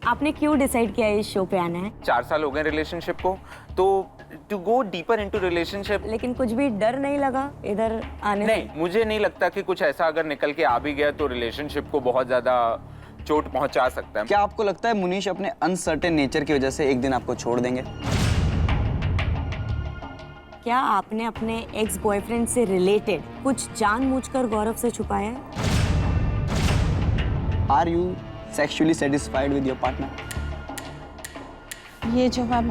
आपने क्यों डिसाइड किया इस शो पे आना है? 4 साल हो गए रिलेशनशिप को, तो to go deeper into relationship. लेकिन कुछ भी डर नहीं लगा इधर आने से? नहीं, मुझे नहीं लगता कि कुछ ऐसा अगर निकल के आ भी गया तो रिलेशनशिप को बहुत ज्यादा चोट पहुंचा सकता है। क्या आपको लगता है मुनीश अपने अनसर्टेन नेचर की वजह से एक दिन आपको छोड़ देंगे? क्या आपने अपने एक्स बॉयफ्रेंड से रिलेटेड कुछ जानबूझकर गौरव से छुपाया है? Are you sexually satisfied with your partner? ये जवाब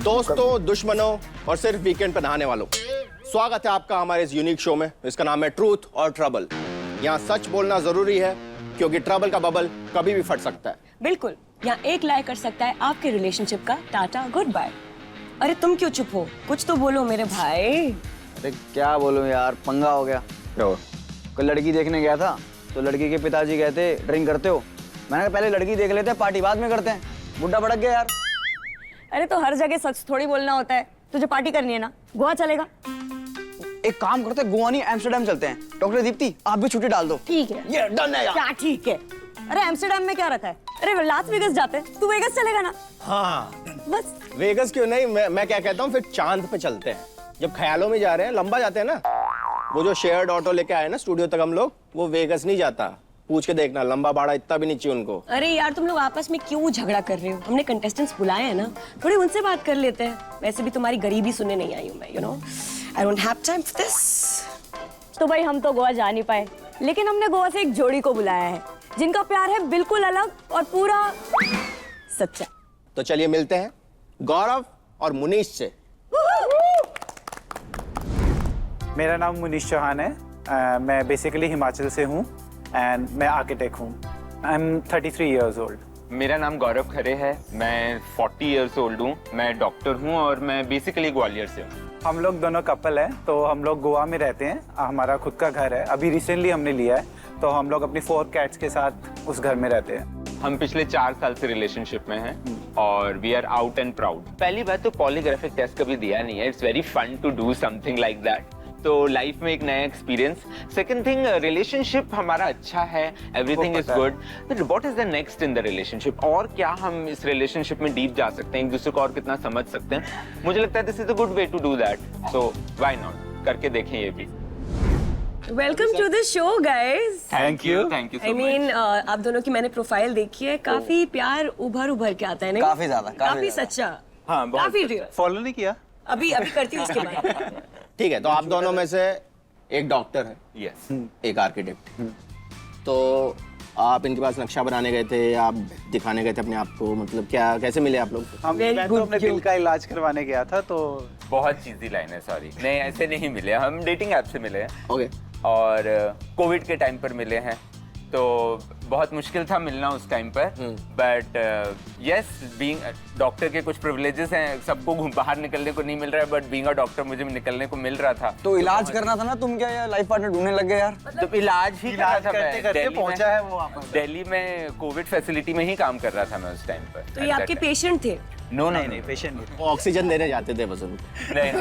दोस्तों, दुश्मनों और सिर्फ वीकेंड पर नहाने वालों, स्वागत है आपका हमारे इस यूनिक शो में। इसका नाम है ट्रूथ और ट्रबल। यहाँ सच बोलना जरूरी है क्योंकि ट्रबल का बबल कभी भी फट सकता है। बिल्कुल, यहाँ एक लाई कर सकता है आपके रिलेशनशिप का टाटा गुड बाय। अरे तुम क्यों चुप हो? कुछ तो बोलो मेरे भाई। अरे क्या बोलूं यार, पंगा हो गया। कोई लड़की देखने गया था तो लड़की के पिताजी कहते ड्रिंक करते हो। मैंने कहा पहले लड़की देख लेते हैं, पार्टी बाद में करते हैं। बुड्ढा भड़क गया यार। अरे तो हर जगह सच थोड़ी बोलना होता है। तुझे पार्टी करनी है ना, गोवा चलेगा? एक काम करते हैं, गोवा नहीं एम्स्टर्डम चलते हैं। डॉक्टर दीप्ति, आप भी छुट्टी डाल दो। ठीक है, ये डन है यार। क्या ठीक है? अरे एम्स्टर्डम में क्या रखा है? अरे लास वेगस जाते हैं, तू वेगस चलेगा ना? हाँ, बस। वेगस क्यों नहीं, मैं क्या कहता हूँ, फिर चांद पे चलते हैं। जब ख्यालों में जा रहे हैं, लंबा जाते हैं ना। वो जो शेयर्ड ऑटो लेके आए ना स्टूडियो तक हम लोग, वो वेगस नहीं जाता। पूछ के देखना, लंबा बाड़ा इतना भी नहीं चाहिए उनको। अरे यार तुम लोग आपस में क्यों झगड़ा कर रहे हो? हमने कंटेस्टेंट्स बुलाए हैं ना, थोड़ी उनसे बात कर लेते हैं। वैसे भी तुम्हारी गरीबी सुनने नहीं आई हूँ मैं, you know. I don't have time for this. तो भाई हम तो गोवा जा नहीं पाए, लेकिन हमने गोवा से एक जोड़ी को बुलाया है जिनका प्यार है बिल्कुल अलग और पूरा सच्चा। तो चलिए मिलते हैं गौरव और मुनीश से। मेरा नाम मुनीश चौहान है। मैं बेसिकली हिमाचल से हूँ एंड मैं आर्किटेक्ट हूँ। I am 33 years old. मेरा नाम गौरव खरे है, मैं 40 ईयर्स ओल्ड हूँ, मैं डॉक्टर हूँ और मैं बेसिकली ग्वालियर से हूँ। हम लोग दोनों कपल हैं, तो हम लोग गोवा में रहते हैं। हमारा खुद का घर है, अभी रिसेंटली हमने लिया है, तो हम लोग अपनी 4 कैट्स के साथ उस घर में रहते हैं। हम पिछले 4 साल से रिलेशनशिप में हैं और we are out and proud. पहली बात तो पॉलीग्राफिक टेस्ट कभी दिया नहीं है। It's very fun to do something like that, तो लाइफ में एक नया एक्सपीरियंस। सेकंड थिंग, रिलेशनशिप हमारा अच्छा है, everything is good. What is the next in the relationship? और क्या हम इस रिलेशनशिप में डीप जा सकते हैं, एक दूसरे को और कितना समझ सकते हैं? मुझे लगता है this is a good way to do that, so why not, करके देखें ये भी। Welcome to the show guys. Thank you so I mean, आप दोनों की मैंने प्रोफाइल देखी है, काफी प्यार उभर के आता है नहीं? काफी ज्यादा, काफी सच्चा। हाँ, बहुत काफी रियल। फॉलो नहीं किया? अभी करती हूँ उसके बाद। ठीक है, तो आप दोनों में से एक डॉक्टर है, यस, एक आर्किटेक्ट। तो आप इनके पास नक्शा बनाने गए थे, आप दिखाने गए थे अपने आप को, मतलब क्या, कैसे मिले आप लोग? मैं तो अपने दिल का इलाज करवाने गया था, तो बहुत चीज़ी लाइन है, सॉरी। नहीं, ऐसे नहीं मिले, हम डेटिंग ऐप से मिले हैं। ओके। और कोविड के टाइम पर मिले हैं, तो बहुत मुश्किल था मिलना उस टाइम पर। बट यस, बीइंग डॉक्टर के कुछ प्रिविलेजेस हैं, सबको बाहर निकलने को नहीं मिल रहा है, बट बीइंग अ डॉक्टर मुझे निकलने को मिल रहा था। तो इलाज करना था ना, तुम क्या लाइफ पार्टनर ढूंढने लग गए यार? तो इलाज ही कर रहा था मैं। करते दिल्ली पहुंचा में- है वो वापस। दिल्ली में कोविड फैसिलिटी में ही काम कर रहा था मैं उस टाइम पर। तो ये आपके पेशेंट थे? नो नहीं, पेशेंट नहीं। वो ऑक्सीजन देने जाते थे बस उनको। नहीं,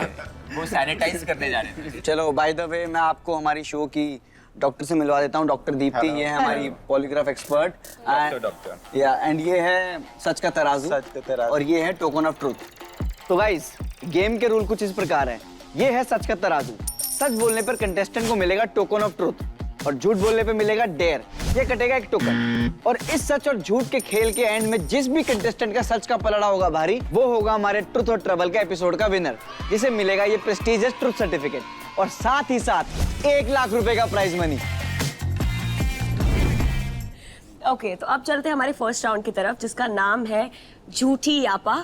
वो सैनिटाइज करने जा रहे थे। चलो, बाय द वे मैं आपको हमारी शो की डॉक्टर से मिलवा देता हूँ। डॉक्टर दीप्ति, ये है हमारी पॉलीग्राफ एक्सपर्ट। डॉक्टर। या एंड ये है सच का तराजू। सच का तराजू। और ये है टोकन ऑफ ट्रूथ। तो गाइस, गेम के रूल कुछ इस प्रकार है। ये है सच का तराजू। सच बोलने पर कंटेस्टेंट को मिलेगा टोकन ऑफ ट्रूथ और झूठ बोलने पे मिलेगा डेयर। ये कटेगा एक टोकन। और इस सच और झूठ के खेल के एंड में जिस भी कंटेस्टेंट का सच का पलड़ा होगा भारी, वो होगा हमारे ट्रूथ और ट्रबल के एपिसोड का विनर, जिसे मिलेगा ये प्रेस्टीजियस ट्रूथ सर्टिफिकेट और साथ ही साथ 1 लाख रुपए का प्राइज मनी। ओके, तो अब चलते हैं हमारे फर्स्ट राउंड की तरफ, जिसका नाम है झूठी यापा।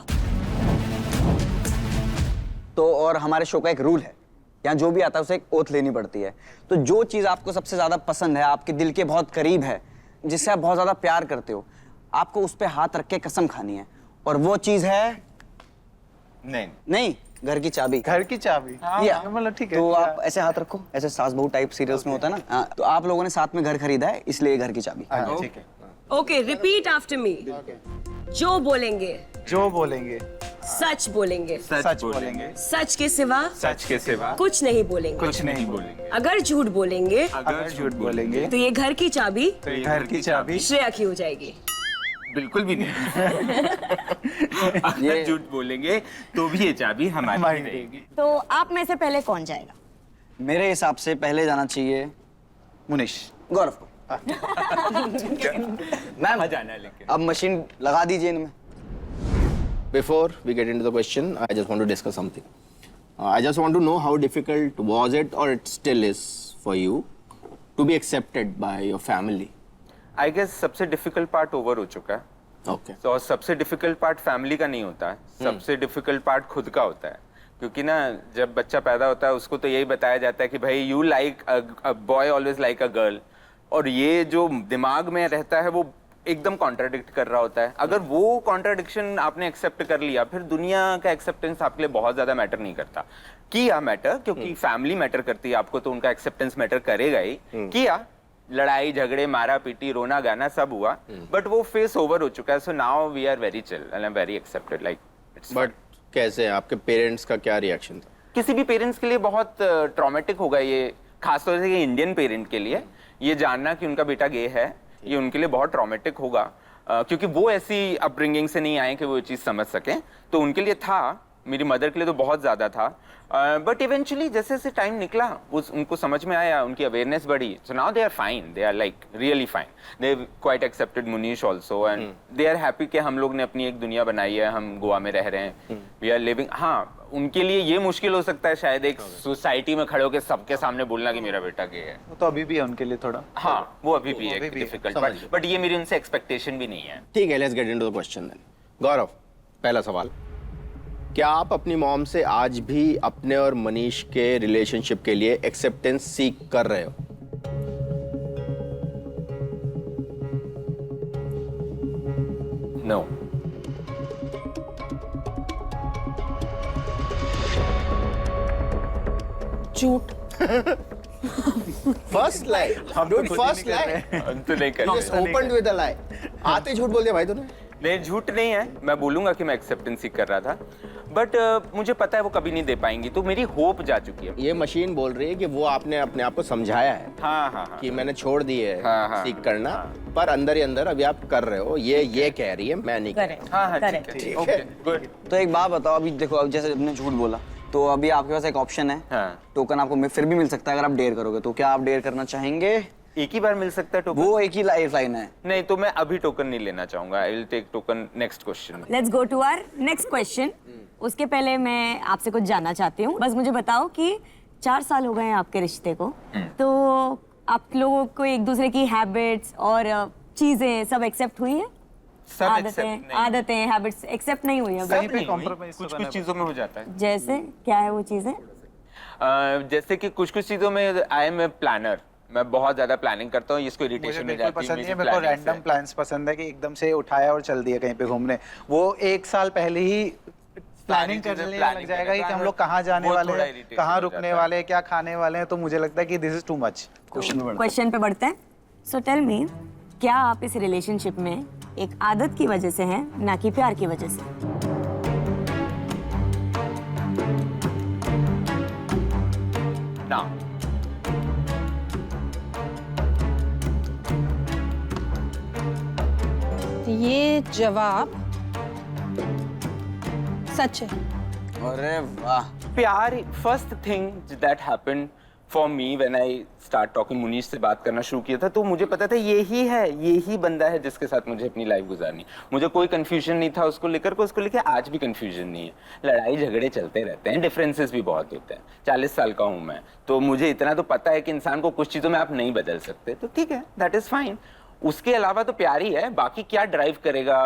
तो और हमारे शो का एक रूल है, यहाँ जो भी आता है उसे एक ओथ लेनी पड़ती है। तो जो चीज़ आपको सबसे ज़्यादा पसंद है, आपके दिल के बहुत करीब है, जिससे आप बहुत ज़्यादा प्यार करते हो, आपको उस पर हाथ रख के कसम खानी है। और वो चीज़ है नहीं, घर की चाबी। घर की चाबी? या मतलब ठीक है। तो आप ऐसे हाथ रखो, ऐसे सास बहू टाइप सीरियल्स में होता है ना। हाँ, तो आप लोगों ने साथ में घर खरीदा है, इसलिए घर की चाबी। ठीक है। Okay, repeat after me. जो बोलेंगे जो बोलेंगे सच बोलेंगे, सच बोलेंगे, सच के सिवा सच के सिवा कुछ नहीं बोलेंगे। कुछ नहीं बोलेंगे। बोलेंगे। अगर झूठ बोलेंगे अगर झूठ बोलेंगे तो ये घर की चाबी तो ये घर की चाबी श्रेया की हो जाएगी। बिल्कुल भी नहीं। अगर झूठ बोलेंगे तो भी ये चाबी हमारी हमारी रहेगी। तो आप में से पहले कौन जाएगा? मेरे हिसाब से पहले जाना चाहिए मुनीश। गौरव को। मैम जाना है लेकिन अब मशीन लगा दीजिए इनमें। Before we get into the question, I just want to discuss something. I just want to know how difficult was it or it still is for you to be accepted by your family? I guess सबसे difficult part over हो चुका है। Okay. तो सबसे difficult part family का नहीं होता है, सबसे डिफिकल्ट पार्ट खुद का होता है। क्योंकि ना जब बच्चा पैदा होता है उसको तो यही बताया जाता है कि भाई you like a boy always like a girl, और ये जो दिमाग में रहता है वो एकदम कॉन्ट्राडिक्ट कर रहा होता है। अगर वो कॉन्ट्राडिक्शन आपने एक्सेप्ट कर लिया, फिर दुनिया का एक्सेप्टेंस आपके लिए बहुत ज्यादा मैटर नहीं करता। किया मैटर, क्योंकि फैमिली मैटर करती है आपको, तो उनका एक्सेप्टेंस मैटर करेगा ही। किया, लड़ाई झगड़े मारा पीटी रोना गाना सब हुआ, बट वो फेस ओवर हो चुका है। So now we are very chill and I am very accepted, like it's But कैसे आपके पेरेंट्स का क्या रिएक्शन था? किसी भी पेरेंट्स के लिए बहुत ट्रॉमेटिक होगा ये, खासतौर से ये इंडियन पेरेंट के लिए ये जानना कि उनका बेटा गे है, ये उनके लिए बहुत ट्रॉमेटिक होगा। क्योंकि वो ऐसी अपब्रिंगिंग से नहीं आए कि वो ये चीज़ समझ सकें, तो उनके लिए था, मेरी मदर के लिए तो बहुत ज़्यादा था। बट इवेंचुअली जैसे जैसे टाइम निकला उनको समझ में आया, उनकी अवेयरनेस बढ़ी। So now they are fine, they are like really fine, they quite accepted Munish also, and they are happy कि हम लोग ने अपनी एक दुनिया बनाई है, हम गोवा में रह रहे हैं, वी आर लिविंग। हाँ, उनके लिए ये मुश्किल हो सकता है शायद एक सोसाइटी में खड़े होकर सबके सामने बोलना कि मेरा बेटा गे है। वो तो अभी भी है उनके लिए थोड़ा। हाँ, वो अभी भी एक डिफिकल्ट, बट ये मेरी उनसे एक्सपेक्टेशन भी नहीं है। ठीक है, let's get into the question then. Gaurav, पहला सवाल, क्या आप अपनी मॉम से आज भी अपने और मनीष के रिलेशनशिप के लिए एक्सेप्टेंस सीख कर रहे हो? नो। झूठ। फर्स्ट लाई, डूड, फर्स्ट लाई। तो नहीं कर Just opened with a lie. आते झूठ बोल दिया भाई तूने। नहीं, झूठ नहीं है, मैं बोलूंगा कि मैं एक्सेप्टेंस सीख कर रहा था, बट मुझे पता है वो कभी नहीं दे पाएंगी, तो मेरी होप जा चुकी है। ये मशीन बोल रही है कि वो आपने अपने आप को समझाया है हाँ हाँ हाँ। कि मैंने छोड़ दी है हाँ, सीख करना, पर अंदर ही अंदर अभी आप कर रहे हो। ये कह रही है, मैं नहीं कर रहा। हाँ हाँ, ठीक है, Correct. ठीक है, ओके, गुड। तो एक बात बताओ, अभी देखो, अब जैसे आपने झूठ बोला तो अभी आपके पास एक ऑप्शन है, हाँ। टोकन आपको फिर भी मिल सकता है अगर आप डेयर करोगे, तो क्या आप डेयर करना चाहेंगे? एक ही बार मिल सकता है टोकन? वो एक ही लाइफ लाइन है। नहीं, तो मैं अभी टोकन नहीं लेना चाहूंगा। I will take token next question. Let's go to our next question. उसके पहले मैं आपसे कुछ जानना चाहती हूँ। बस मुझे बताओ कि 4 साल हो गए हैं आपके रिश्ते को, तो आप लोगों को एक दूसरे की हैबिट्स और चीजें सब एक्सेप्ट हुई है? आदतें हैबिट्स एक्सेप्ट नहीं हुई है? कहीं पे compromise तो कुछ करना कुछ चीजों में हो जाता है। जैसे क्या है वो चीजें? जैसे कि कुछ कुछ चीजों में आई एम ए प्लानर, मैं बहुत ज्यादा प्लानिंग करता हूँ, इसको मुझे इरिटेशन में बिल्कुल जाती पसंद है नहीं है। मेरे को रैंडम प्लान्स पसंद है कि एकदम से उठाया और चल दिया कहीं पे घूमने। वो 1 साल पहले ही प्लानिंग चीजें करने planning लग जाएगा कि करना, हम लोग कहाँ जाने वो वाले थोड़ा हैं, irritation कहाँ हो रुकने जाता है। वाले हैं, क्या खाने वाले हैं। तो मुझे लगता है कि this is too much. Question पे बढ़ते हैं। सो टेल मी, क्या आप इस रिलेशनशिप में एक आदत की वजह से हैं, ना कि प्यार की वजह से? ना। ये जवाब सच है। अरे वाह, प्यार, first thing that happened for me when I start talking, Munish से बात करना शुरू किया था, तो मुझे पता था यही बंदा है जिसके साथ मुझे अपनी लाइफ गुजारनी। मुझे कोई कंफ्यूजन नहीं था उसको लेकर आज भी कंफ्यूजन नहीं है। लड़ाई झगड़े चलते रहते हैं, डिफरेंसेस भी बहुत होते हैं। 40 साल का हूँ मैं, तो मुझे इतना तो पता है कि इंसान को कुछ चीज़ों में आप नहीं बदल सकते, तो ठीक है, दैट इज फाइन। उसके अलावा तो प्यार ही है, बाकी क्या ड्राइव करेगा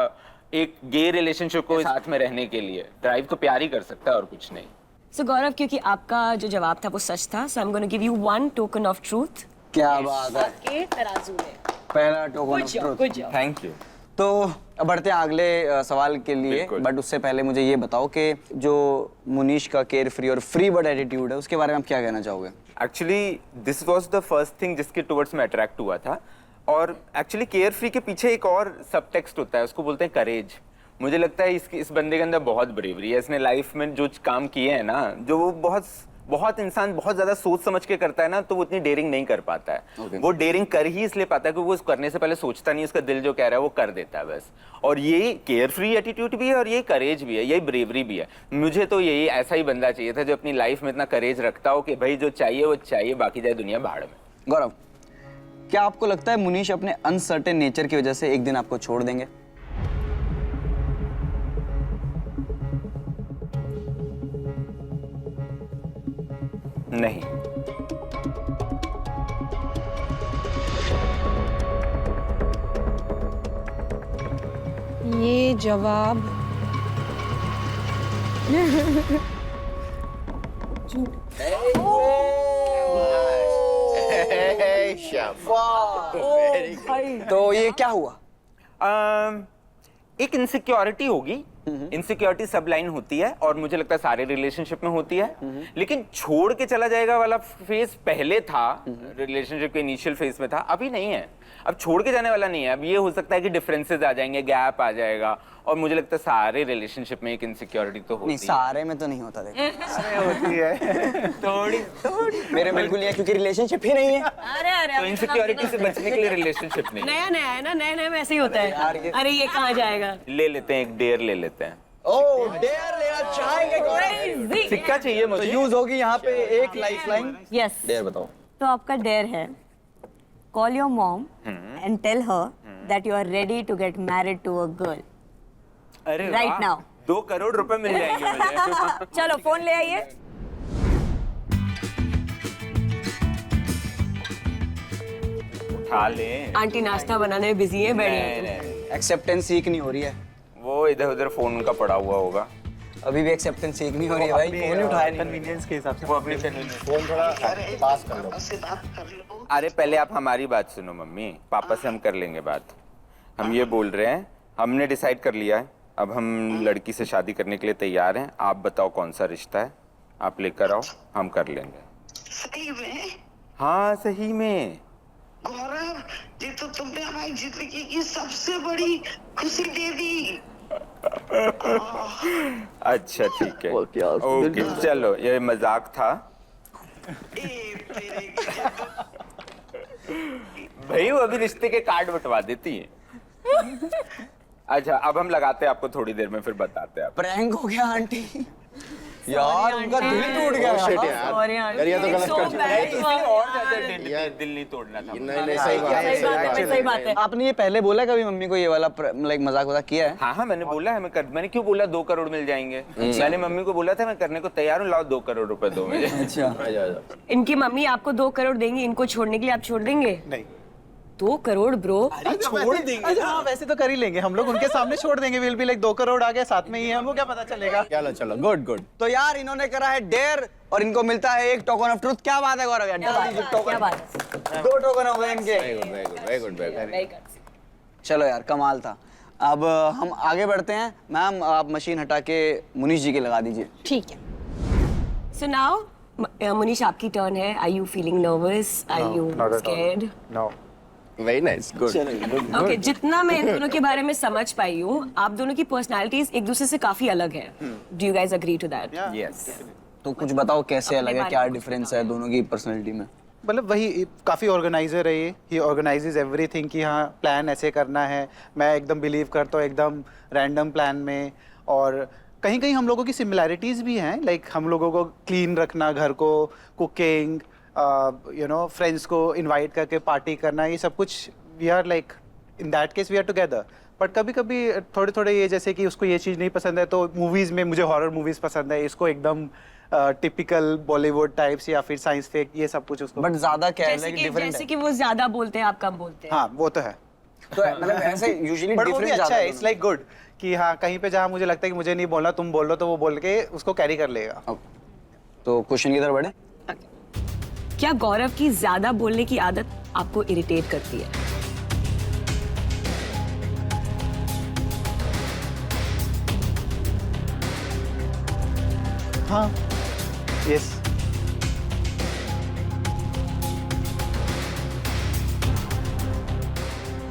एक गे रिलेशनशिप को साथ में रहने के लिए? ड्राइव तो प्यार ही कर सकता है और कुछ नहीं। सो गौरव, क्योंकि आपका जो जवाब था वो सच था, so I am gonna give you 1 token of truth. क्या बात है, के तराजू में पहला token of truth. Good job. Thank you. तो अब बढ़ते हैं अगले सवाल के लिए, बिल्कुल। बट उससे पहले मुझे ये बताओ कि जो मुनीश का केयर फ्री और फ्री बर्ड एटीट्यूड है, उसके बारे में आप क्या कहना चाहोगे? Actually this was the first thing जिसके टुवर्ड्स मैं अट्रैक्ट हुआ था। और एक्चुअली केयर फ्री के पीछे एक और सब टेक्स्ट होता है, उसको बोलते हैं करेज। मुझे लगता है इस बंदे के अंदर बहुत ब्रेवरी है। इसने लाइफ में जो काम किए हैं ना, जो वो बहुत इंसान बहुत ज्यादा सोच समझ के करता है ना, तो वो इतनी डेयरिंग नहीं कर पाता है। वो डेयरिंग कर ही इसलिए पाता है क्योंकि वो करने से पहले सोचता नहीं, उसका दिल जो कह रहा है वो कर देता है बस। और ये केयर फ्री एटीट्यूड भी है और ये करेज भी है, यही ब्रेवरी भी है। मुझे तो यही ऐसा ही बंदा चाहिए था जो अपनी लाइफ में इतना करेज रखता हो कि भाई जो चाहिए वो चाहिए, बाकी जाए दुनिया भाड़ में। गौरव, क्या आपको लगता है मुनीश अपने अनसर्टेन नेचर की वजह से एक दिन आपको छोड़ देंगे? नहीं। ये जवाब तो ये क्या हुआ? एक इनसिक्योरिटी होगी। इनसिक्योरिटी सब लाइन होती है और मुझे लगता है सारे रिलेशनशिप में होती है, लेकिन छोड़ के चला जाएगा वाला फेज पहले था, रिलेशनशिप के इनिशियल फेज में था, अभी नहीं है। अब छोड़ के जाने वाला नहीं है। अब ये हो सकता है कि डिफरेंसेस आ जाएंगे, गैप आ जाएगा, और मुझे लगता है सारे रिलेशनशिप में एक इनसिक्योरिटी तो होती नहीं, सारे में तो नहीं होता। देखो होती है थोड़ी मेरे बिल्कुल नहीं है, क्योंकि रिलेशनशिप ही नहीं है। अरे तो इनसिक्योरिटी से बचने के लिए रिलेशनशिप नहीं। नया नया है ना, नया नया में ऐसे ही होता है। अरे ये कहाँ जाएगा? ले लेते हैं, एक डेयर ले लेते हैं। ओह, डेयर लेना चाहेंगे गौरव? सिक्का चाहिए मुझे। तो यूज होगी यहाँ पे एक लाइफलाइन। यस, डेयर बताओ। तो आपका डेयर है, call your mom and tell her that you are ready to get married to a girl अरे right वाह, now. 2 करोड़ रुपए मिल जाएंगे मुझे। चलो फोन ले आइए। उठा ले। आंटी नाश्ता बनाने में बिजी है, नहीं, बैठिए। नहीं, एक्सेप्टेंस सीख नहीं हो रही है। वो इधर उधर फोन का पड़ा हुआ होगा। अभी भी एक्सेप्टेंस सीख नहीं हो रही है भाई, फोन ही उठाया नहीं। कन्वीनियंस के हिसाब से वो अपनी फोन थोड़ा पास कर लो। अरे पहले आप हमारी बात सुनो मम्मी, पापा से हम कर लेंगे बात। हम ये बोल रहे हैं, हमने डिसाइड कर लिया है, अब हम लड़की से शादी करने के लिए तैयार हैं। आप बताओ कौन सा रिश्ता है, आप लेकर आओ, हम कर लेंगे। सही में? हाँ सही में। गौरव, ये तो तुमने हमारी जिंदगी की सबसे बड़ी खुशी दे दी। अच्छा ठीक है, ओके चलो, ये मजाक था। भाई वो अभी रिश्ते के कार्ड बंटवा देती है। अच्छा अब हम लगाते हैं आपको, थोड़ी देर में फिर बताते हैं। प्रैंक हो गया आंटी। यार उनका दिल टूट गया। Sorry, यार ये तो गलत so कर bad. इसलिए और ज्यादा दिल नहीं तोड़ना था। नहीं सही बात है, सही बात है, सही बात है। आपने ये पहले बोला कभी मम्मी को ये वाला लाइक मजाक वजाक किया है? हाँ मैंने बोला है, मैंने क्यों बोला 2 करोड़ मिल जाएंगे। मैंने मम्मी को बोला था मैं करने को तैयार हूँ, लाओ 2 करोड़ रुपए दो मुझे। अच्छा, इनकी मम्मी आपको 2 करोड़ देंगी, इनको छोड़ने के लिए आप छोड़ देंगे? नहीं। 2 करोड़ ब्रो? छोड़ देंगे। अच्छा हाँ, वैसे तो कर ही लेंगे हम लोग, उनके सामने छोड़ देंगे। विल बी लाइक 2 करोड़ आ गया, साथ में ही है, हमको क्या पता चलेगा। चलो चलो, गुड गुड। तो यार इन्होंने करा है डेयर और इनको मिलता है एक टोकन ऑफ ट्रूथ। क्या बात है गौरव यार, क्या बात है? 2 टोकन हो गए इनके। Very good. चलो यार कमाल था। अब हम आगे बढ़ते हैं। मैम आप मशीन हटा के मुनीश जी के लगा दीजिए। ठीक है। So now, मुनीश आपकी टर्न है। Are you feeling nervous? Are you scared? No. Very nice, good. Okay, जितना मैं इन दोनों के बारे में समझ पाई हूँ, आप दोनों की पर्सनालिटीज एक दूसरे से काफी अलग है। Do you guys agree to that? Yes. तो कुछ बताओ कैसे अलग है, बारे क्या में डिफरेंस है दोनों की पर्सनैलिटी में? मतलब वही काफ़ी ऑर्गेनाइजर है ये ऑर्गेनाइजेज एवरीथिंग कि हाँ प्लान ऐसे करना है। मैं एकदम बिलीव करता हूँ एकदम रैंडम प्लान में, और कहीं कहीं हम लोगों की सिमिलैरिटीज़ भी हैं। लाइक हम लोगों को क्लीन रखना घर को, कुकिंग, यू नो फ्रेंड्स को इनवाइट करके पार्टी करना, ये सब कुछ we are like in that case we are together. But कभी कभी थोड़े थोड़े ये जैसे कि उसको ये चीज़ नहीं पसंद है, तो मूवीज़ में मुझे हॉरर मूवीज़ पसंद है, इसको एकदम टिपिकल बॉलीवुड टाइप्स या फिर साइंस फेक, ये सब कुछ उसको। बट ज्यादा क्या है, जैसे लाइक कि डिफरेंट जैसे है। कि वो ज्यादा बोलते हैं, आप कम बोलते हैं। हाँ वो तो है, तो मतलब ऐसे यूजुअली बट वो भी डिफरेंट अच्छा ज्यादा है। इट्स लाइक गुड कि हाँ कहीं पे जहाँ मुझे लगता है कि मुझे नहीं बोलना, तुम बोल लो, तो वो बोल के उसको कैरी कर लेगा। तो क्वेश्चन की तरफ बढ़े। क्या गौरव की ज्यादा बोलने की आदत आपको इरिटेट करती है? हाँ यस।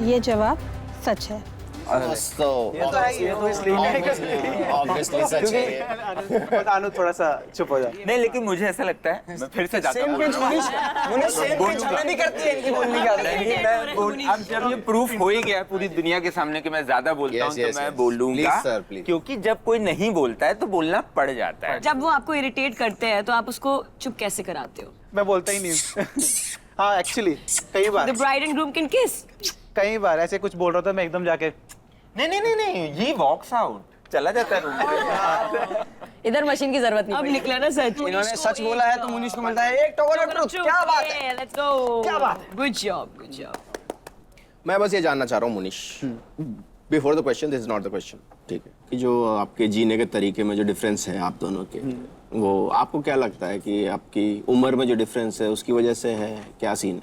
ये जवाब सच है। ऑब्वियसली सच है ये। अनु थोड़ा सा चुप हो जाए। नहीं, लेकिन मुझे ऐसा लगता है मैं फिर से जाता हूँ। भी करती है इनकी बोलने की आदत है। अब जब ये प्रूफ हो ही गया पूरी दुनिया के सामने कि मैं ज्यादा बोलता हूँ, Yes, तो yes, मैं yes. बोलूंगा, Please, sir, please. क्योंकि जब कोई नहीं बोलता है तो बोलना पड़ जाता है। जब वो आपको इरिटेट करते हैं तो आप उसको चुप कैसे कराते हो? मैं बोलता ही नहीं हूँ। हाँ एक्चुअली कई बार The bride and groom can kiss. कई बार ऐसे कुछ बोल रहा था मैं एकदम जाके नहीं, ये वॉक्स आउट चला जाता है रूम से। इधर मशीन की जरूरत नहीं अब पड़ेगी। निकला ना सच। इन्होंने सच बोला है तो मुनीश को मिलता है एक टोकन ऑफ ट्रुथ। क्या बात है? Let's go. क्या बात है? Good job, good job. मैं बस ये जानना चाह रहा हूँ Munish, before the question, this is not the question, ठीक है, कि जो आपके जीने के तरीके में जो डिफरेंस है आप दोनों के, वो आपको क्या लगता है कि आपकी उम्र में जो डिफरेंस है उसकी वजह से है, क्या सीन है?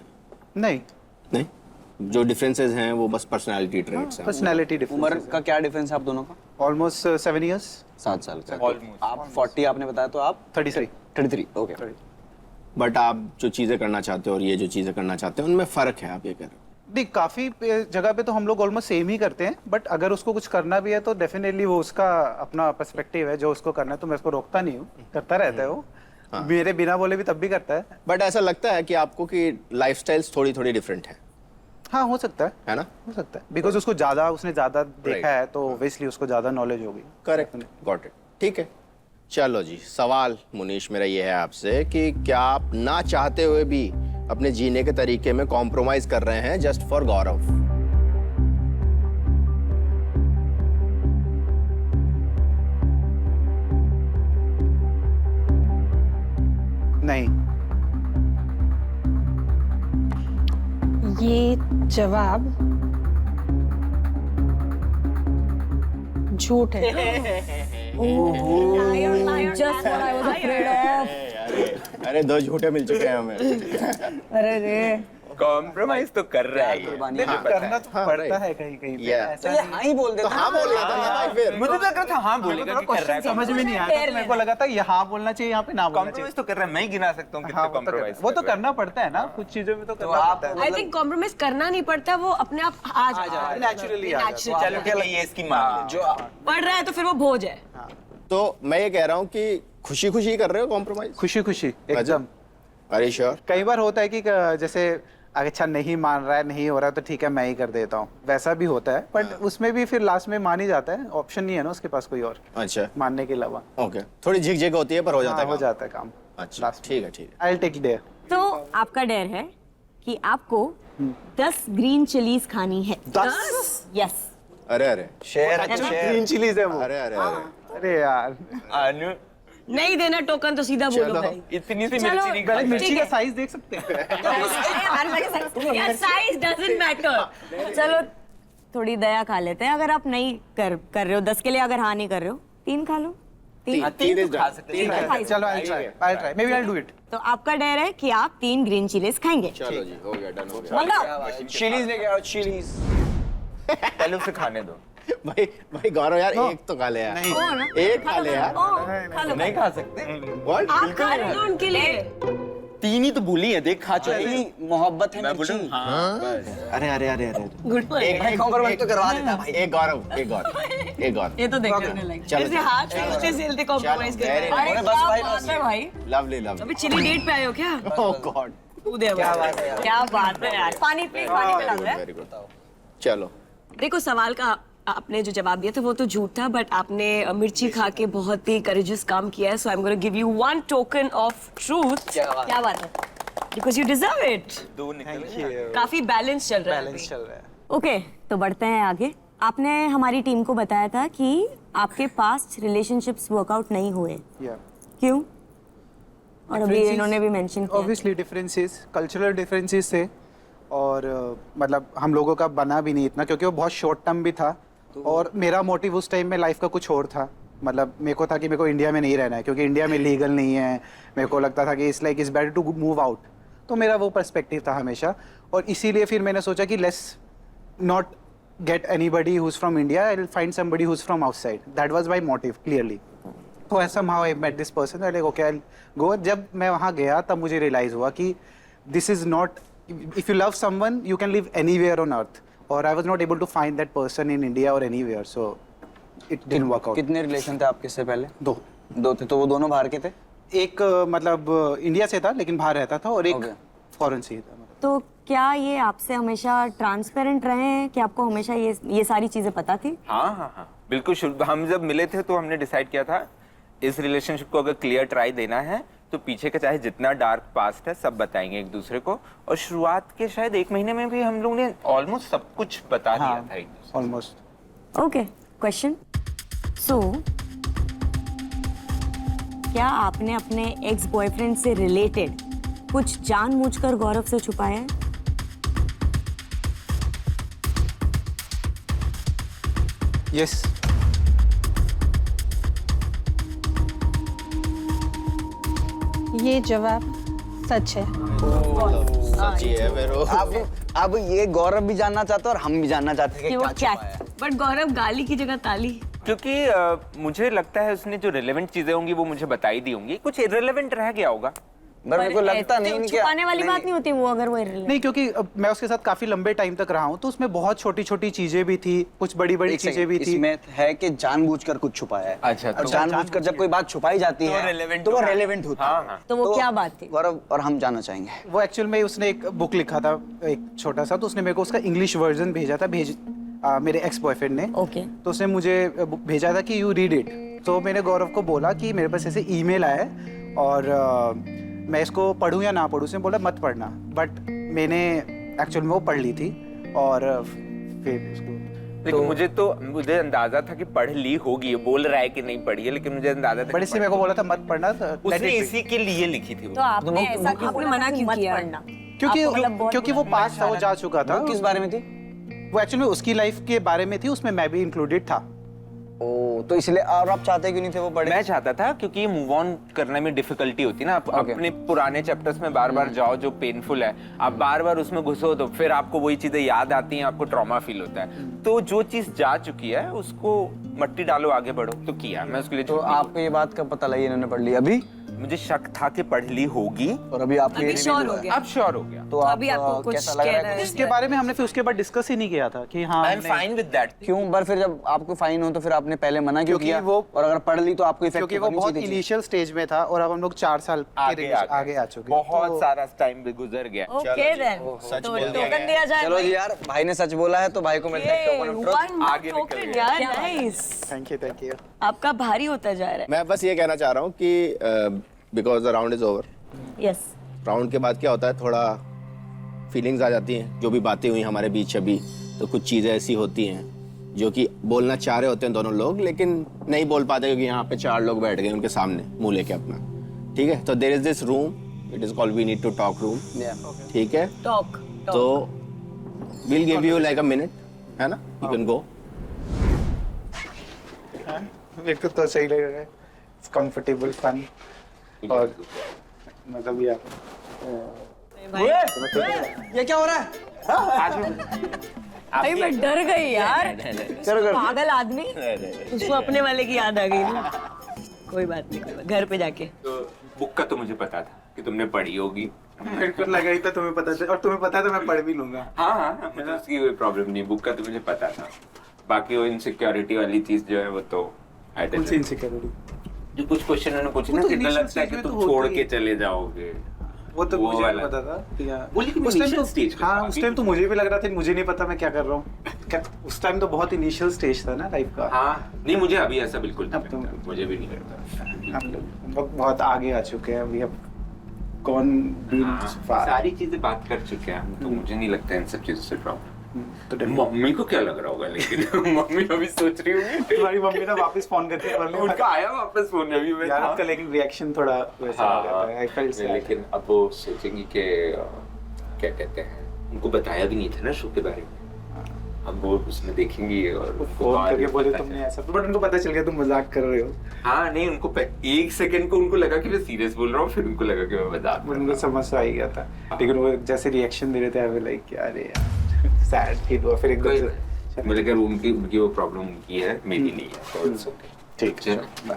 नहीं नहीं, जो डिफरेंसेस हैं वो बस पर्सनालिटी ट्रेट्स हैं। पर्सनैलिटी उम्र डिफरेंस का क्या डिफरेंस है आप दोनों का? ऑलमोस्ट 7 years 7 साल का। Almost. आप 40 आपने बताया तो आप 33 33 ओके। बट आप जो चीजें करना चाहते हो और ये जो चीजें करना चाहते हो उनमें फर्क है, आप ये कह रहे हो। नहीं काफी जगह पे तो हम लोग ऑलमोस्ट सेम ही करते हैं बट अगर उसको कुछ करना भी है तो डेफिनेटली वो उसका अपना पर्सपेक्टिव है जो उसको करना है तो मैं उसको रोकता नहीं हूँ, करता रहता है वो। मेरे बिना बोले भी तब भी करता है। बट ऐसा लगता है कि आपको कि लाइफस्टाइल्स थोड़ी थोड़ी डिफरेंट है हाँ हो सकता है ना? हो सकता है बिकॉज उसने ज्यादा देखा है तो ऑब्वियसली उसको ज्यादा नॉलेज होगी। करेक्ट, गॉट इट, ठीक है। चलो जी, सवाल मुनीश मेरा ये है आपसे कि क्या आप ना चाहते हुए भी अपने जीने के तरीके में कॉम्प्रोमाइज कर रहे हैं जस्ट फॉर गौरव? नहीं ये जवाब झूठ है। Just what I was afraid of. अरे 2 झूठे मिल चुके हैं हमें। अरे रे। कॉम्प्रोमाइज तो कर रहा है ये। मुझे पता करना है। तो पड़ता है कहीं कहीं पे Yeah. ऐसा ये हाँ ही बोल देता तो हाँ बोल रहा था ना भाई फिर। मुझे तो लग रहा था हाँ बोलेगा कि कर रहा है। समझ में नहीं आया था, तो मेरे को लगा था यहाँ बोलना चाहिए यहाँ पे ना बोलना चाहिए। कॉम्प्रोमाइज तो कर रहा है, मैं ही गिना सकता हूँ कितने हाँ कॉम्प्रोमाइज। वो तो करना पड़ता है ना, कुछ चीजों में तो करना आप- पड़ता है। I think compromise करना नहीं पड़ता, वो अपने आप आ जाता है। Naturally Naturally. चलो ठीक है, ये इसकी मान जो पढ़ रहा है तो फिर वो भोज है। तो मैं ये कह रहा हूँ कि खुशी खुशी कर रहे हो कॉम्प्रोमाइज? खुशी खुशी एकदम। अरे श्योर। कई बार होता है कि जैसे अच्छा नहीं मान रहा है, नहीं हो रहा है तो ठीक है मैं ही कर देता हूँ, वैसा भी होता है बट उसमें भी फिर लास्ट में मान ही जाता है, ऑप्शन नहीं है ना उसके पास कोई और अच्छा, मानने के अलावा। ओके, थोड़ी झिक झिक होती है पर हो जाता है हो काम। जाता है काम। अच्छा, ठीक है, ठीक है। I will take dare. तो आपका डेयर है कि आपको 10 ग्रीन चिलीज खानी है। 10? यस। अरे अरे शेयर ग्रीन चिलीज है वो। अरे अरे अरे अरे यार अनु नहीं देना टोकन तो सीधा बोलो भाई। इतनी सी चलो, मिर्ची नहीं पहले खानी। मिर्ची का साइज देख सकते हैं। यार साइज डजंट मैटर। चलो थोड़ी दया खा लेते हैं। अगर आप नहीं कर रहे हो 10 के लिए, अगर हाँ नहीं कर रहे हो 3 खा लो। 3 तीन तो खा सकते हैं। चलो I try maybe I do it. तो आपका डेयर है कि आप 3 ग्रीन चिलीज खाएंगे। चलो जी, हो गया, डन हो गया। मंगाओ। चिलीज लेके आओ चिलीज। पहले उसे खाने दो। भाई भाई गौरव यार, एक तो खा ले यार, एक खा ले यार। खा लो। नहीं खा सकते। What? आप खा रहे हो उनके लिए। 3 ही तो बोली है, देख खा चुके। मोहब्बत है मैं मिर्ची। बोलूं हाँ बस। अरे अरे अरे अरे गुड एक भाई कॉम्प्रोमाइज तो करवा देता भाई। एक गौरव, एक गौरव, एक गौरव। ये तो देखने लगे। चलो, ऐसे हाथ से उससे सिलते कॉम्प्रोमाइज चलो, करते हैं। very अरे बस क्या भाई, बात बस। है भाई। Lovely lovely. अभी चिली डेट पे आए हो क्या? ओह गॉड, तू दे क्या बात है यार। क्या बात है यार। पानी प्लीज, पानी पिला दो। Very good. चलो, देखो सवाल का आपने जो जवाब दिया था वो तो झूठ था, बट आपने मिर्ची खा के बहुत ही करेजियस काम किया है, so I am gonna give you 1 token of truth. क्या बात है। Because you deserve it. 2 निकल गए। काफी बैलेंस चल रहा है बैलेंस चल रहा है। ओके, तो बढ़ते हैं आगे। आपने हमारी टीम को बताया था कि आपके पास्ट रिलेशनशिप्स वर्कआउट नहीं हुए, या क्यों? और अभी इन्होंने भी मेंशन किया। ऑब्वियसली डिफरेंसेस, कल्चरल डिफरेंसेस थे और मतलब हम लोगों का बना भी नहीं इतना क्योंकि वो बहुत शॉर्ट टर्म भी था और मेरा मोटिव उस टाइम में लाइफ का कुछ और था। मतलब मेरे को था कि मेरे को इंडिया में नहीं रहना है क्योंकि इंडिया में लीगल नहीं है। मेरे को लगता था कि it's like it's better to move out, तो मेरा वो पर्सपेक्टिव था हमेशा। और इसीलिए फिर मैंने सोचा कि let's not get anybody who is from India, I will find somebody who is from outside. That was my motive clearly. तो ऐसा how I met this person, I like okay I will go. जब मैं वहाँ गया तब मुझे realize हुआ कि this is not, if you love someone you can live anywhere on earth. और I was not able to find that person in India और anywhere, so it didn't work out. कितने रिलेशन थे आपके इससे पहले? 2 थे, तो वो दोनों बाहर के थे? एक मतलब इंडिया से था लेकिन बाहर रहता था, और एक Okay. फॉरेन से ही था। तो क्या ये आपसे हमेशा ट्रांसपेरेंट रहे हैं कि आपको हमेशा ये सारी चीजें पता थी? हाँ हाँ हाँ बिल्कुल। हम जब मिले थे तो हमने डिसाइड किया था इस रिलेशनशिप को अगर क्लियर ट्राई देना है तो पीछे का चाहे जितना डार्क पास्ट है सब बताएंगे एक दूसरे को। और शुरुआत के शायद 1 महीने में भी हम लोग ने ऑलमोस्ट सब कुछ बता दिया था एक दूसरे ऑलमोस्ट। Okay, question. सो क्या आपने अपने एक्स बॉयफ्रेंड से रिलेटेड कुछ जानबूझकर गौरव से छुपाया है? यस। ये जवाब सच है। सच ही है फिर वो। अब ये गौरव भी जानना चाहता है और हम भी जानना चाहते हैं कि कि वो क्या क्या छुपा है। बट गौरव गाली की जगह ताली। क्योंकि मुझे लगता है उसने जो रिलेवेंट चीजें होंगी वो मुझे बताई दी होंगी, कुछ इररिलेवेंट रह गया होगा। पर मेरे को लगता नहीं कि छुपाने वाली बात नहीं होती वो, अगर वो irrelevant। नहीं, क्योंकि मैं उसके साथ काफी लंबे टाइम तक रहा हूँ, तो उसमें बहुत छोटी छोटी चीजें भी थी, कुछ बड़ी बड़ी एक चीजें भी सेकंड, थी। इसमें है कि जानबूझकर कुछ छुपाया है। अच्छा, और तो जानबूझकर जब कोई बात छुपाई जाती तो है relevant तो वो होता है। रेलेवेंट होती हाँ, है। हाँ। तो वो क्या बात थी? गौरव और हम जानना चाहेंगे। वो एक्चुअल में उसने एक बुक लिखा था, एक छोटा सा, तो उसने मेरे को उसका इंग्लिश वर्जन भेजा था, मेरे एक्स बॉयफ्रेंड ने। ओके। तो उसने मुझे भेजा था कि यू रीड इट। तो मैंने गौरव को बोला कि मेरे पास ऐसे ईमेल आया है और मैं इसको पढूं या ना पढूं। उसने बोला मत पढ़ना, बट मैंने एक्चुअल में वो पढ़ ली थी और फिर उसको लेकिन मुझे अंदाजा था कि पढ़ ली होगी। बोल रहा है कि नहीं पढ़ी है, लेकिन मुझे अंदाजा था बड़े से मेरे को बोला था मत पढ़ना, तो उसने इसी के लिए लिखी थी वो। तो आपने ऐसा क्यों आपने बोला मना कि क्यों मत किया? पढ़ना? क्योंकि आपको मतलब बहुत क्योंकि वो पास था, वो जा चुका था। वो किस बारे में थी? वो एक्चुअली उसकी लाइफ के बारे में थी, उसमें मैं भी इंक्लूडेड था। ओ, तो इसलिए और आप चाहते क्यों नहीं थे वो पढ़े? मैं चाहता था क्योंकि मूव ऑन करने में डिफिकल्टी होती है ना। आप अपने पुराने चैप्टर्स में बार बार जाओ जो पेनफुल है, आप बार बार उसमें घुसो तो फिर आपको वही चीजें याद आती हैं, आपको ट्रॉमा फील होता है। तो जो चीज जा चुकी है उसको मट्टी डालो, आगे बढ़ो। तो किया मैं उसके लिए। तो आपको ये बात कब पता लगी इन्होंने पढ़ ली? अभी? मुझे शक था कि पढ़ ली होगी और अभी आपको ये श्योर हो गया। अब श्योर हो गया। तो अभी आपको कुछ कैसा लग रहा कहना है? है? इसके बारे में हमने फिर उसके बाद डिस्कस ही नहीं किया था कि हाँ I am fine with that. क्यों? पर फिर जब आपको फाइन हो तो फिर आपने पहले मना क्यों क्योंकि किया? वो- और अगर पढ़ ली तो आपको इफेक्ट क्योंकि वो बहुत इनिशियल स्टेज में था और अब हम लोग 4 साल के आगे आ चुके हैं। बहुत तो सारा टाइम भी गुजर गया। ओके देन, सच तो बोल दिया टोकन गया। दिया जाए। चलो जी यार, भाई ने सच बोला है तो भाई को मिलता है टोकन ऑफ ट्रुथ। आगे निकल टोकन गया। यार, नाइस। Thank you. आपका भारी होता जा रहा मैं बस ये कहना चाह रहा हूँ कि because the round is over, है। यस। राउंड के बाद क्या होता है, थोड़ा फीलिंग्स आ जाती हैं। जो भी बातें हुई हमारे बीच अभी, तो कुछ चीज़ें ऐसी होती हैं जो कि बोलना चाह रहे होते हैं दोनों लोग, लेकिन नहीं बोल पाते क्योंकि यहाँ पे 4 लोग बैठ गए उनके सामने मुंह लेके अपना। ठीक है, तो there is this room, it is called we need to talk room. ठीक है, टॉक। तो will give you like a minute, है ना, यू कैन गो। मेरे को तो सही लग रहा है, कंफर्टेबल, फन और मतलब यार ये क्या हो रहा है? भाई मैं डर गई यार। करो। पागल आदमी, उसको अपने वाले की याद आ गई ना। कोई बात नहीं, कोई बात। घर पे जाके तो बुक का तो मुझे पता था कि तुमने पढ़ी होगी। मेरे को लगा ही था तुम्हें पता था, और तुम्हें पता था मैं पढ़ भी लूंगा। हाँ हाँ, मुझे उसकी कोई प्रॉब्लम नहीं। बुक का तो मुझे पता था। बाकी वो इनसिक्योरिटी वाली चीज जो है वो तो कौन सी इनसिक्योरिटी? जो कुछ क्वेश्चन उन्होंने पूछे वो ना, तो कितना initial लगता है stage कि में तुम तो छोड़ होती के है। चले जाओगे। वो तो मुझे वाला। पता था कि यार वो लेकिन उस टाइम initial तो stage पे हाँ, था, उस अभी टाइम तो मुझे भी लग रहा था, मुझे नहीं पता मैं क्या कर रहा हूँ। उस टाइम तो बहुत इनिशियल स्टेज था ना लाइफ का। हाँ नहीं, मुझे अभी ऐसा बिल्कुल नहीं अब तो- लगता। मुझे भी नहीं लगता। हम लोग बहुत आगे आ चुके हैं, वी हैव गॉन बीन फार। सारी चीजें बात कर चुके हैं हम, तो मुझे नहीं लगता इन सब चीजों से प्रॉब्लम। तो मम्मी को क्या लग रहा होगा, लेकिन मम्मी अभी सोच रही होगी। तुम्हारी मम्मी ना वापस फोन करती है, उनका आया वापस फोन अभी मैं यार था। आपका लेकिन रिएक्शन थोड़ा वैसा हो जाता है। I felt sad. लेकिन अब वो सोचेंगी कि क्या कहते हैं, उनको बताया भी नहीं था ना शो के बारे में। अब वो उसमें देखेंगी और उनको फोन बाद करके में बोले पता तुमने चला। ऐसा, बट उनको पता चल गया तुम मजाक कर रहे हो। हाँ नहीं, उनको 1 सेकंड को उनको लगा कि मैं सीरियस बोल रहा हूँ, फिर उनको लगा कि मैं मजाक बट उनको समझ आ ही गया था, लेकिन वो जैसे रिएक्शन दे रहे थे, आई वाज लाइक अरे यार सैड फील हुआ। फिर एकदम से मुझे क्या, उनकी वो प्रॉब्लम उनकी है, मेरी नहीं है, तो इट्स ओके। ठीक है, चलो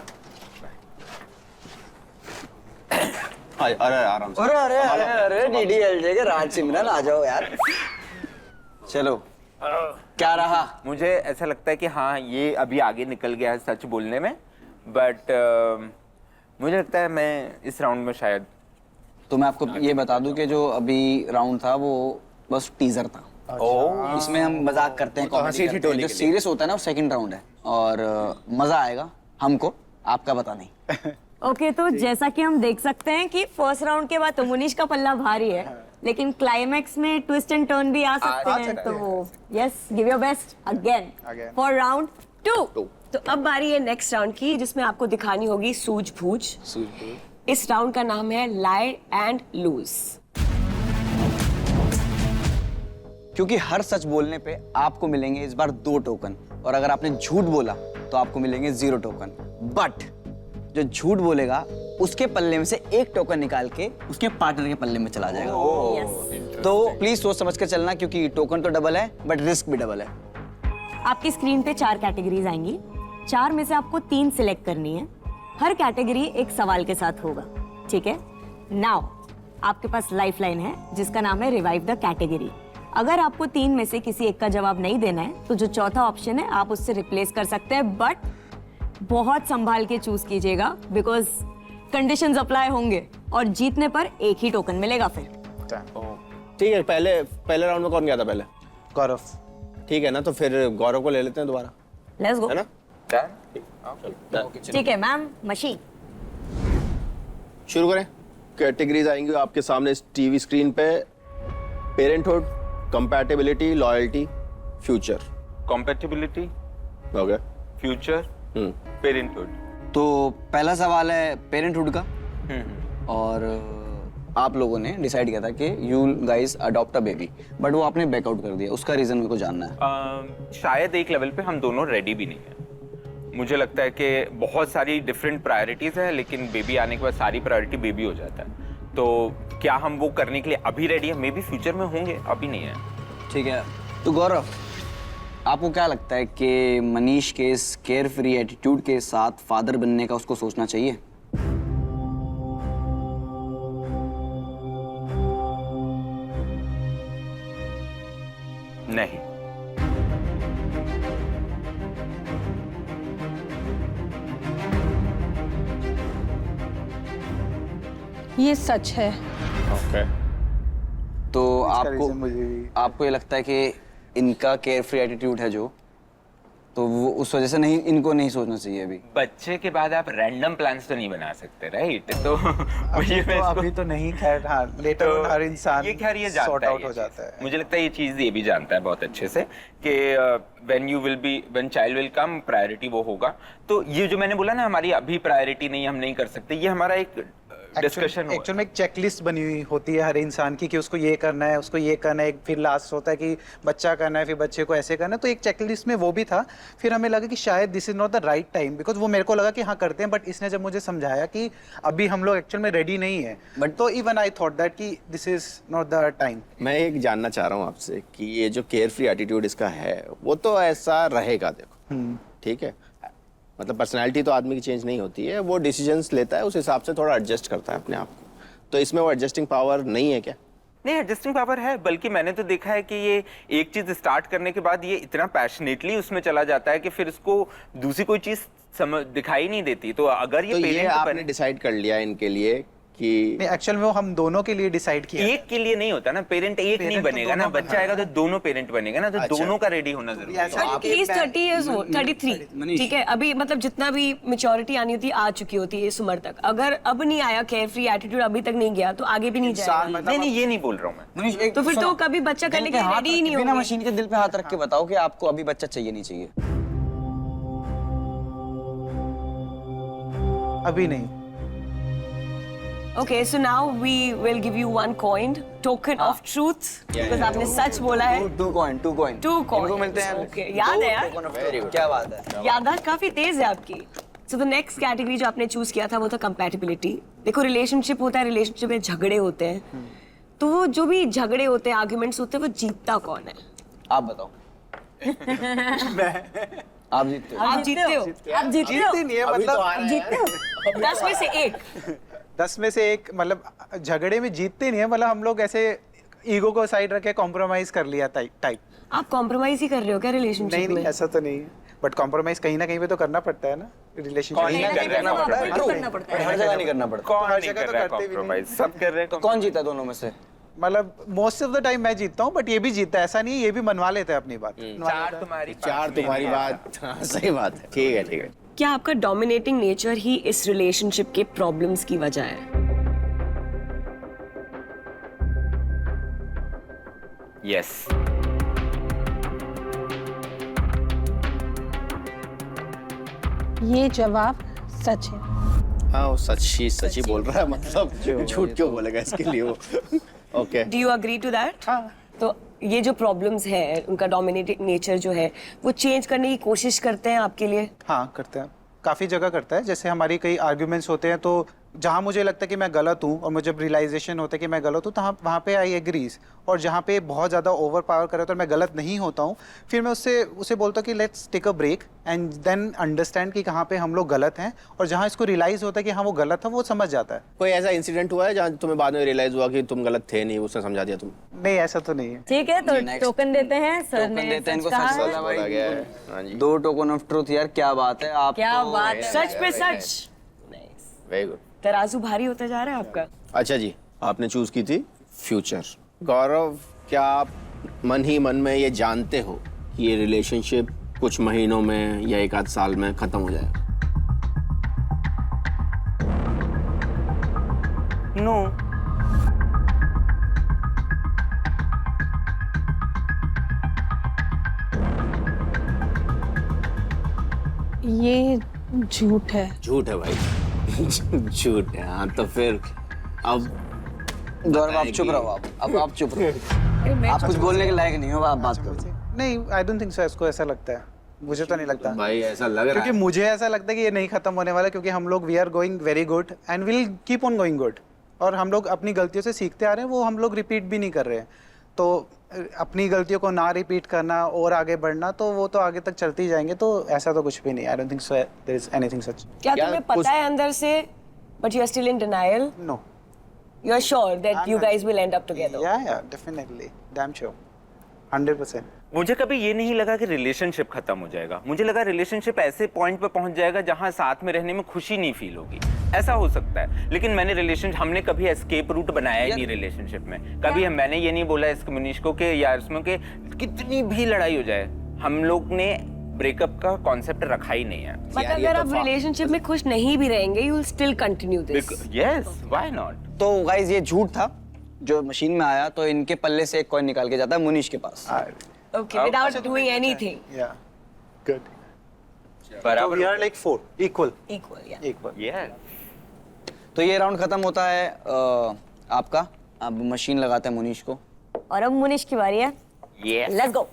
अरे आराम से। अरे अरे अरे अरे डीडीएलजे के राज सिमरन आ जाओ यार। चलो क्या रहा? मुझे ऐसा लगता है कि हाँ ये अभी आगे निकल गया है सच बोलने में, बट मुझे लगता है मैं इस राउंड में शायद। तो मैं आपको ये बता दूं कि जो अभी राउंड था वो बस टीजर था। इसमें हम मजाक करते हैं, कॉमेडी करते हैं। जो सीरियस होता है ना वो सेकंड राउंड है और मजा आएगा हमको, आपका पता नहीं। ओके तो जैसा कि हम देख सकते हैं कि फर्स्ट राउंड के बाद तो मुनीश का पल्ला भारी है, लेकिन क्लाइमैक्स में ट्विस्ट एंड टर्न भी आ सकते हैं। तो yes, give your best again for round 2। तो अब बारी है नेक्स्ट राउंड की, जिसमें आपको दिखानी होगी सूझबूझ। इस राउंड का नाम है लाई एंड लूज। क्योंकि हर सच बोलने पे आपको मिलेंगे इस बार 2 टोकन, और अगर आपने झूठ बोला तो आपको मिलेंगे 0 टोकन। बट जो झूठ बोलेगा उसके पल्ले में से 1 टोकन निकाल के उसके पार्टनर के पल्ले में चला जाएगा। तो प्लीज सोच समझ कर चलना, क्योंकि टोकन तो डबल है बट रिस्क भी डबल है। आपकी स्क्रीन पे 4 कैटेगरीज आएंगी, 4 में से आपको 3 सिलेक्ट करनी है। हर कैटेगरी एक सवाल के साथ होगा, ठीक है? नाउ आपके पास लाइफलाइन है जिसका नाम है रिवाइव द कैटेगरी। अगर आपको 3 में से किसी एक का जवाब नहीं देना है तो जो चौथा ऑप्शन है आप उससे रिप्लेस कर सकते हैं, बट बहुत संभाल के चूज कीजिएगा बिकॉज कंडीशंस अप्लाई होंगे और जीतने पर 1 ही टोकन मिलेगा फिर। ठीक है, पहले राउंड में कौन गया था पहले? गौरव। ठीक है ना, तो फिर गौरव को ले लेते हैं दोबारा, लेट्स गो। है ना? ठीक है मैम, मशीन शुरू करें। कैटेगरीज आएंगी आपके सामने इस टीवी स्क्रीन पे। Parenthood, compatibility, loyalty, future. Compatibility, okay, future, parenthood. तो पहला सवाल है पेरेंटहुड का, और आप लोगों ने डिसाइड किया था कि you guys adopt a baby, but वो आपने बैकआउट कर दिया। उसका रीजन मेरे को जानना है। शायद एक लेवल पे हम दोनों रेडी भी नहीं है। मुझे लगता है कि बहुत सारी डिफरेंट प्रायोरिटीज है, लेकिन बेबी आने के बाद सारी प्रायोरिटी बेबी हो जाता है। तो क्या हम वो करने के लिए अभी रेडी है? मे बी फ्यूचर में होंगे, अभी नहीं है। ठीक है, तो गौरव आपको क्या लगता है कि मनीष के इस केयर फ्री एटीट्यूड के साथ फादर बनने का उसको सोचना चाहिए? नहीं। ये सच है। ओके। तो reason आपको मुझे भी- आपको ये लगता है कि इनका केयर फ्री एटीट्यूड है जो, तो वो उस वजह से नहीं, इनको नहीं सोचना चाहिए अभी। बच्चे के बाद आप रैंडम प्लान्स तो नहीं बना सकते, राइट? तो अभी तो नहीं, खैर हाँ, लेटर तो हर इंसान ये खैर ये सॉर्ट जानता है आउट ये हो चीज़। जाता है। मुझे लगता है ये चीज़ ये भी जानता है बहुत अच्छे से कि when child will come priority वो होगा। तो ये जो मैंने बोला ना हमारी अभी प्रायोरिटी नहीं, हम नहीं कर सकते, ये हमारा एक डिस्कशन एक्चुअल में एक चेकलिस्ट बनी हुई होती है हर इंसान की कि उसको ये करना है, उसको ये करना है, फिर लास्ट होता है कि बच्चा करना है, फिर बच्चे को ऐसे करना है। तो एक चेकलिस्ट में वो भी था। फिर हमें लगा कि शायद this is not the right time, because वो मेरे को लगा कि हाँ करते हैं, बट इसने जब मुझे समझाया कि अभी हम लोग एक्चुअल में रेडी नहीं है, बट तो इवन आई थॉट दैट कि this is not the time. मैं एक जानना चाह रहा हूँ आपसे कि ये जो केयर फ्री एटीट्यूड इसका है वो तो ऐसा रहेगा, देखो ठीक है, मतलब पर्सनालिटी तो आदमी की चेंज नहीं होती है, वो डिसीजंस लेता है, उस हिसाब से थोड़ा एडजस्ट करता है अपने आप को। तो इसमें वो एडजस्टिंग पावर नहीं है क्या? नहीं, एडजस्टिंग पावर है, बल्कि मैंने तो देखा है कि ये एक चीज स्टार्ट करने के बाद ये इतना पैशनेटली उसमें चला जाता है कि फिर उसको दूसरी कोई चीज समझ दिखाई नहीं देती। तो अगर तो ये आपने डिसाइड कर लिया इनके लिए कि नहीं, एक्चुअल में वो हम दोनों के लिए डिसाइड किया। एक के लिए नहीं होता ना, पेरेंट एक नहीं तो बनेगा ना, बच्चा आएगा तो दोनों पेरेंट बनेगा ना, तो अच्छा। दोनों का रेडी होना जरूरी है। He's 30 years old, 33, ठीक है? अभी मतलब जितना भी मेच्योरिटी आनी होती है आ चुकी होती है इस उम्र तक। अगर अब नहीं आया केयर फ्री एटीट्यूड, अभी तक नहीं गया, तो आगे भी नहीं जाएगा। नहीं नहीं, ये नहीं बोल रहा हूँ मैं। तो फिर तो कभी बच्चा करने के लिए रेडी ही नहीं बिना होगा। मशीन के दिल पे हाथ रख के बताओ कि आपको अभी बच्चा चाहिए नहीं चाहिए? अभी नहीं। Okay, so now we will give you one coin, token of truth, because आपने सच बोला है। Two coin Two coins. इनको मिलते हैं। Okay, याद है यार? token of truth। क्या बात है। याददाश्त काफी तेज है आपकी। So the next category जो आपने चूज किया था वो था compatibility। देखो रिलेशनशिप होता है, रिलेशनशिप में झगड़े होते हैं, तो वो जो भी झगड़े होते हैं, आर्ग्यूमेंट्स होते हैं, वो जीतता कौन है? आप बताओ। आप जीतते हो। आप जीतते हो। आप जीतते हो। नहीं है, अभी तो आ मतलब रहा है। जीतते हो। 10 में से 1। 10 में से 1, मतलब झगड़े में जीतते नहीं है, मतलब हम लोग ऐसे ईगो को साइड रख के कॉम्प्रोमाइज कर लिया टाइप। आप कॉम्प्रोमाइज ही कर रहे हो क्या नहीं रिलेशनशिप नहीं में? ऐसा तो नहीं है, बट कॉम्प्रोमाइज कहीं ना कहीं पे तो करना पड़ता है ना रिलेशनशिप कौन नहीं कर रहा है आपको करना पड़ता है। हर जगह नहीं करना पड़ता। कौन हर नहीं जगह कर तो रहा है करते भी नहीं। कॉम्प्रोमाइज, सब कर रहे हैं तो कौन जीता दोनों में से? मतलब मोस्ट ऑफ द टाइम मैं जीतता हूँ, बट ये भी जीतता है, ऐसा नहीं है, ये भी मनवा लेता है अपनी बात। चार तुम्हारी चार तुम्हारी बात, हाँ, सही बात है। ठीक है, ठीक है। क्या आपका डोमिनेटिंग नेचर ही इस रिलेशनशिप के प्रॉब्लम्स की वजह है? यस। ये जवाब सच है। हाँ, वो सच ही बोल रहा है, मतलब झूठ क्यों बोलेगा इसके लिए वो। Okay. Do you agree to that? तो ये जो प्रॉब्लम्स है, उनका डोमिनेटिंग नेचर जो है, वो चेंज करने की कोशिश करते हैं आपके लिए? हाँ करते हैं, काफ़ी जगह करता है। जैसे हमारी कई आर्ग्यूमेंट्स होते हैं, तो जहाँ मुझे लगता है कि मैं गलत हूँ और मुझे जब रियलाइजेशन होता है कि मैं गलत हूँ, तो वहाँ पे आई एग्रीज। और जहाँ पे बहुत ज़्यादा ओवर पावर करे तो मैं गलत नहीं होता हूँ, फिर मैं उसे बोलता हूँ कि let's take a break and then understand कि कहाँ पे हम लोग गलत हैं, और जहाँ इसको रियलाइज़ होता है कि हाँ वो गलत है, वो समझ जाता है। कोई ऐसा इंसिडेंट हुआ है जहाँ तुम्हें बाद में रियलाइज हुआ कि तुम गलत थे नहीं, उसने समझा दिया तुम? नहीं ऐसा तो नहीं है। ठीक है, तो टोकन देते हैं। सर टोकन ने देते हैं सच इनको, कहा सच है। बोला भाई। बोला गया है। हाँ जी, 2 टोकन ऑफ ट्रूथ यार, क्या बात है आप। क्या बात है। सच पे सच। Very good. तराजू भारी होता जा रहा है आपका। अच्छा जी, आपने चूज की थी फ्यूचर। गौरव, क्या आप मन ही मन में ये जानते हो कि ये रिलेशनशिप कुछ महीनों में या 1 आध साल में खत्म हो जाएगा? नो। ये झूठ है। झूठ है भाई। झूठ है। हाँ तो फिर अब गौरव आप चुप रहो, अब आप चुप रहो। आप कुछ बोलने के लायक नहीं हो, आप बात करो। नहीं, आई डोंट थिंक सो। इसको ऐसा लगता है, मुझे तो नहीं लगता। भाई ऐसा लग रहा क्योंकि है। मुझे ऐसा लगता है कि ये नहीं खत्म होने वाला, क्योंकि हम लोग we are going very good and will keep on going good. और हम लोग अपनी गलतियों से सीखते आ रहे हैं, वो हम लोग रिपीट भी नहीं कर रहे हैं। तो अपनी गलतियों को ना रिपीट करना और आगे बढ़ना, तो वो तो आगे तक चलते ही जाएंगे। तो ऐसा तो कुछ भी नहीं। I don't think so there is anything such. क्या क्या तुम्हें कुछ- पता है अंदर से, but you are still in denial? No. You are sure that you guys will end up together? Yeah definitely, damn sure, 100%। मुझे कभी ये नहीं लगा कि रिलेशनशिप खत्म हो जाएगा। मुझे लगा रिलेशनशिप ऐसे पॉइंट पे पहुंच जाएगा जहां साथ में रहने में खुशी नहीं फील होगी। ऐसा हो सकता है, लेकिन मैंने हमने कभी एस्केप रूट बनाया ही नहीं रिलेशनशिप में। कभी मैंने ये नहीं बोला इस मनीष को कि यार इसमें के कितनी भी लड़ाई हो जाए, हम लोग ने ब्रेकअप का कॉन्सेप्ट रखा ही नहीं है। बट अगर आप रिलेशनशिप में खुश नहीं भी रहेंगे, you will still continue this. Yes, why not? तो गाइस ये झूठ था जो मशीन में आया, तो इनके पल्ले से एक कॉइन निकाल के जाता है मुनीश के पास। Okay, without doing anything. Yeah good. तो बराबर we are like 4 equal. Equal, yeah. Equal. Yes. तो ये राउंड खत्म होता है आपका। अब मशीन लगाते हैं मुनीश को। और अब मुनीश की बारी है। यस। Let's go.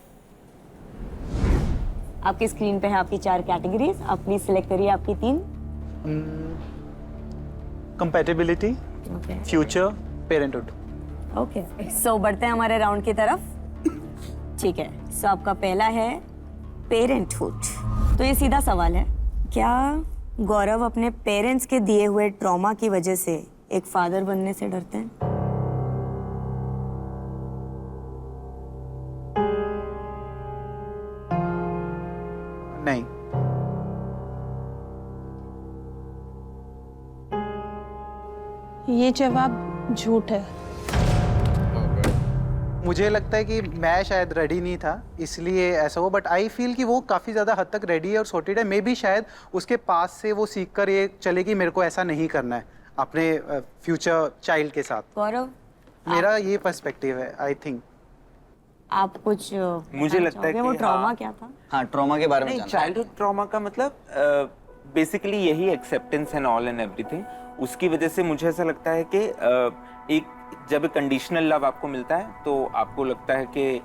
आपकी स्क्रीन पे है आपकी 4 कैटेगरीज। आप प्लीज सिलेक्ट करिए आपकी 3। Compatibility, okay future, parenthood. Okay, so बढ़ते हैं हमारे राउंड की तरफ। ठीक है, सो आपका पहला है पेरेंटहुड। तो ये सीधा सवाल है, क्या गौरव अपने पेरेंट्स के दिए हुए ट्रॉमा की वजह से एक फादर बनने से डरते हैं? नहीं। ये जवाब झूठ है। मुझे लगता है कि मैं शायद रेडी नहीं था इसलिए ऐसा हुआ, बट आई फील कि वो काफ़ी ज़्यादा हद तक रेडी है और सॉर्टेड है। मे बी शायद उसके पास से वो सीख कर ये चले कि मेरे को ऐसा नहीं करना है अपने फ्यूचर चाइल्ड के साथ। गौरव, मेरा ये पर्सपेक्टिव है, आई थिंक। आप कुछ मुझे लगता है कि वो ट्रॉमा हाँ। क्या था? हाँ, ट्रॉमा के बारे में नहीं, जानना है। चाइल्डहुड ट्रॉमा का मतलब बेसिकली यही acceptance and all and everything. उसकी वजह से मुझे ऐसा लगता है कि एक जब कंडीशनल लव आपको मिलता है तो आपको लगता है कि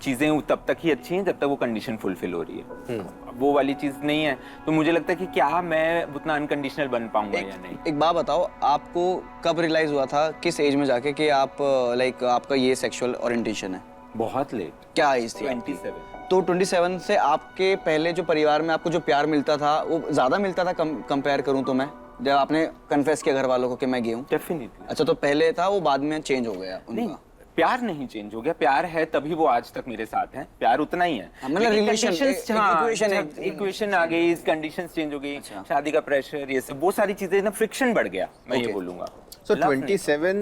चीज़ें तब तक ही अच्छी हैं जब तक वो कंडीशन फुलफिल हो रही है। वो वाली चीज़ नहीं है, तो मुझे लगता है कि क्या मैं उतना अनकंडीशनल बन पाऊंगा या नहीं। एक बात बताओ, आपको कब रियलाइज हुआ था, किस एज में जाके, कि आप लाइक आपका ये सेक्सुअल ओरिएंटेशन है? बहुत लेट। क्या एज थी आपकी? 27। तो 27 से आपके पहले जो परिवार में आपको जो प्यार मिलता था वो ज़्यादा मिलता था कंपेयर करूँ तो मैं, जब आपने कन्फेस किया घर वालों को कि मैं गे हूँ? डेफिनेटली। अच्छा, तो पहले था वो, बाद में चेंज हो गया नहीं, उनका? प्यार नहीं चेंज हो गया, प्यार है तभी वो आज तक मेरे साथ हैं, प्यार उतना ही है। मतलब इक्वेशन आ गई, कंडीशंस चेंज हो गई, शादी का प्रेशर, ये सब वो सारी चीजें ना फ्रिक्शन बढ़ गया, मैं ये बोलूंगा। So Love नहीं। 27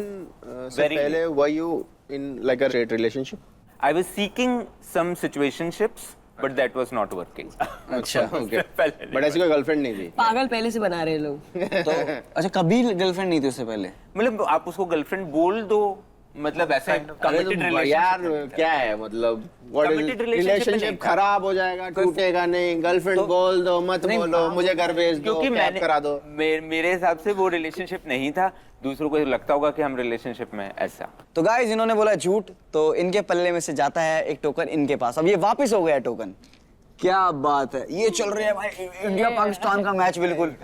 से Very पहले were you in like a straight relationship? I was seeking some situationships, but that was not working. अच्छा, okay. पहले But ऐसी कोई गर्लफ्रेंड नहीं थी? पागल पहले से बना रहे हैं लोग। तो अच्छा, कभी गर्लफ्रेंड नहीं थी उससे पहले? मतलब आप उसको गर्लफ्रेंड बोल दो, मतलब ऐसा कमिटेड यार रिलेशनशिप क्या है मतलब what is Committed relationship में नहीं relationship था। खराब हो जाएगा, टूटेगा नहीं, गर्लफ्रेंड बोल दो, मत बोलो, मुझे घर भेज दो, क्योंकि कैब मैंने करा दो। मेरे हिसाब से वो रिलेशनशिप नहीं था, दूसरों को लगता होगा कि हम रिलेशनशिप में ऐसा। तो गाइस इन्होंने बोला झूठ, तो इनके पल्ले में से जाता है एक टोकन इनके पास। अब ये वापस हो गया टोकन। क्या बात है, ये चल रही है भाई इंडिया पाकिस्तान का मैच बिल्कुल।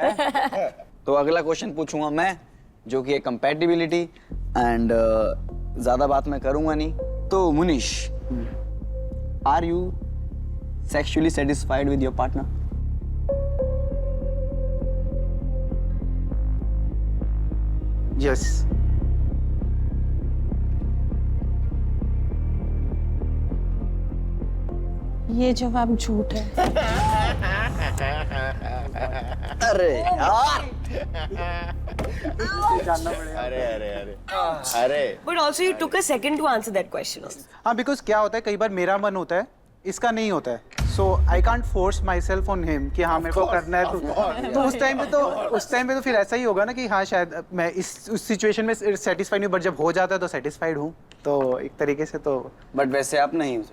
तो अगला क्वेश्चन पूछूंगा मैं, जो कि है कंपैटिबिलिटी एंड ज्यादा बात मैं करूंगा नहीं। तो Munish, are you sexually satisfied with your partner? Yes. ये जवाब झूठ है। अरे यार, अरे अरे अरे अरे But also you took a second to answer that question. हाँ, बिकॉज क्या होता है, कई बार मेरा मन होता है, इसका नहीं होता है। So I can't force my self on him कि हाँ मेरे को करना है। तो उस टाइम पे तो फिर ऐसा ही होगा ना कि हाँ शायद मैं उस सिचुएशन में सेटिस्फाइड नहीं, बट जब हो जाता है तो सेटिस्फाइड हूँ। तो एक तरीके से तो बट वैसे आप नहीं हो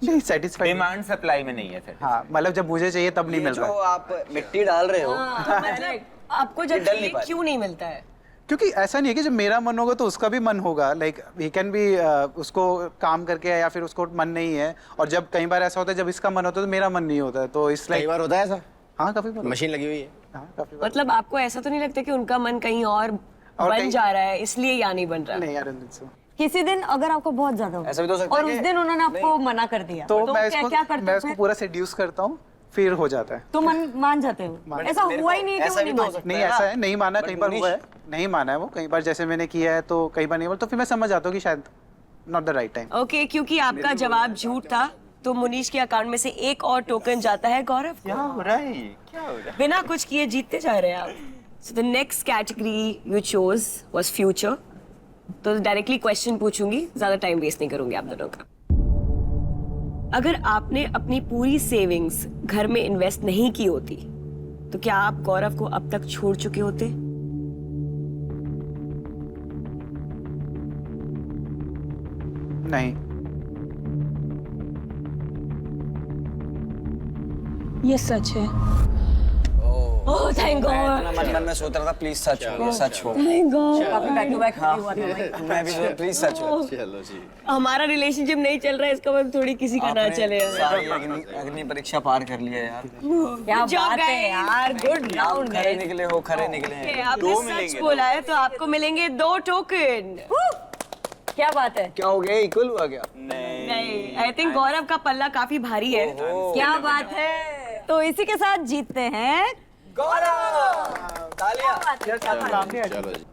नहीं सेटिस्फाइड। डिमांड सप्लाई में नहीं है सर। हाँ, मतलब जब मुझे चाहिए तब नहीं मिल जो रहा है। आप मिट्टी डाल रहे हो, मतलब आपको जब डल नहीं चाहिए पाए। क्यों नहीं मिलता है? क्योंकि ऐसा नहीं है कि जब मेरा मन होगा तो उसका भी मन होगा। लाइक ही कैन बी उसको काम करके, या फिर उसको मन नहीं है, और जब कई बार ऐसा होता है जब इसका मन होता है तो मेरा मन नहीं होता है। तो इस कई लाइक बार होता है ऐसा, हाँ काफी बार, मशीन लगी हुई है। हाँ काफी बार। मतलब आपको ऐसा तो नहीं लगता कि उनका मन कहीं और बन कहीं- जा रहा है इसलिए यहाँ नहीं बन रहा? नहीं यार, so। किसी दिन अगर आपको बहुत ज्यादा हो ऐसा भी तो हो सकता और है उस कि- दिन उन्होंने आपको मना कर दिया, तो मैं क्या इसको करते मैं इसको हैं? पूरा सेड्यूस करता हूँ, फिर हो जाता है। तो मान जाते हो? ऐसा हुआ ही नहीं कि ऐसा वो भी नहीं तो हो माने। सकता नहीं है ना। ऐसा है, नहीं माना, कई बार मुनीश- हुआ है, नहीं माना है वो कई बार, जैसे मैंने किया है तो कई बार नहीं बोला, तो फिर मैं समझ जाता हूँ कि शायद not the right time. Okay, क्योंकि आपका जवाब झूठ था तो मुनीश के अकाउंट में से एक और टोकन जाता है गौरव को। क्या हो रहा है, क्या हो रहा है? बिना कुछ किए जीतते जा रहे हैं आप। So the next category you chose was future. तो डायरेक्टली क्वेश्चन पूछूंगी, ज्यादा टाइम वेस्ट नहीं करूंगी आप दोनों का। अगर आपने अपनी पूरी सेविंग्स घर में इन्वेस्ट नहीं की होती तो क्या आप गौरव को अब तक छोड़ चुके होते? नहीं, ये सच है। ओह थैंक गॉड, मन में सोच रहा था प्लीज सच हो, सच हो। Thank God. Back to back हुआ था भाई। मैं भी प्लीज सच हो। चलो जी, हमारा रिलेशनशिप नहीं चल रहा है, इसका मतलब थोड़ी किसी का ना चले। सारी अग्नि परीक्षा पार कर लिया यार। क्या Good job, बात है guys. यार, गुड राउंड खरे निकले हो, खरे निकले हैं। आपने सच बोला है तो आपको मिलेंगे 2 टोकन। क्या बात है, क्या हो गया, इक्वल हुआ क्या? नहीं, आई थिंक गौरव का पल्ला काफी भारी है। क्या बात है। तो इसी के साथ जीतते हैं गौरव, तालियां। चलो जी।